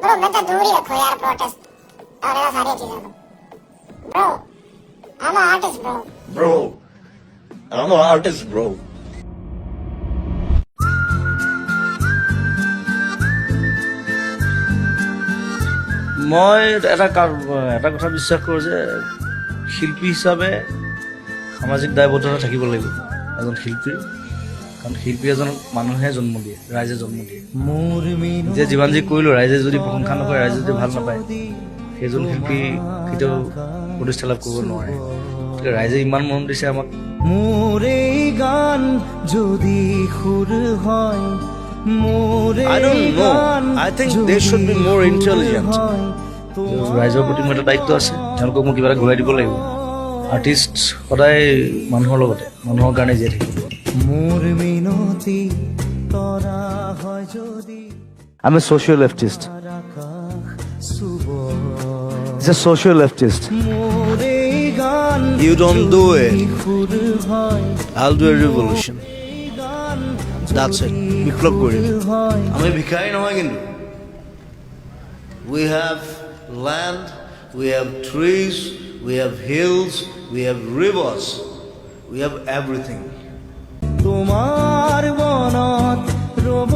Bro, मैं तो दूर ही रखो यार protest और ऐसा सारी चीजें को. Bro, I'm an artist, bro. Bro, I'm an artist, bro. মই এটা কথা বিশ্বাস কৰোঁ যে শিল্পী হিচাপে সামাজিক দায়বদ্ধতা থাকিব লাগিব এজন শিল্পীৰ, কাৰণ শিল্পী এজন মানুহে জন্ম দিয়ে, ৰাইজে জন্ম দিয়ে। যে যিমান যি কৰিলোঁ ৰাইজে যদি প্ৰশংসা নকৰে, ৰাইজে যদি ভাল নাপায়, সেইজন শিল্পী কেতিয়াও প্ৰতিষ্ঠা লাভ কৰিব নোৱাৰে। গতিকে ৰাইজে ইমান মৰম দিছে আমাক। মোৰ এই গান যদি সুৰ হয়, মোৰ I don't know. I think they should be more intelligent. ৰাইজৰ প্ৰতি মোৰ এটা দায়িত্ব আছে, তেওঁলোকক মই কিবা এটা ঘূৰাই দিব লাগিব। আৰ্টিষ্ট সদায় মানুহৰ লগতে, মানুহৰ কাৰণে জীয়াই থাকিব। মোৰ মিনতি তৰা হয় যদি I'm a social leftist. He's a social leftist. মোৰ এই গান You don't do it. সুৰ হয়, I'll do a revolution. That's it. বিপ্লৱ কৰিম। হয় আমি ভিখাৰী নহয় কিন্তু। We have land, we have trees, we have hills, we have rivers, we have everything. তোমাৰ বনত ৰব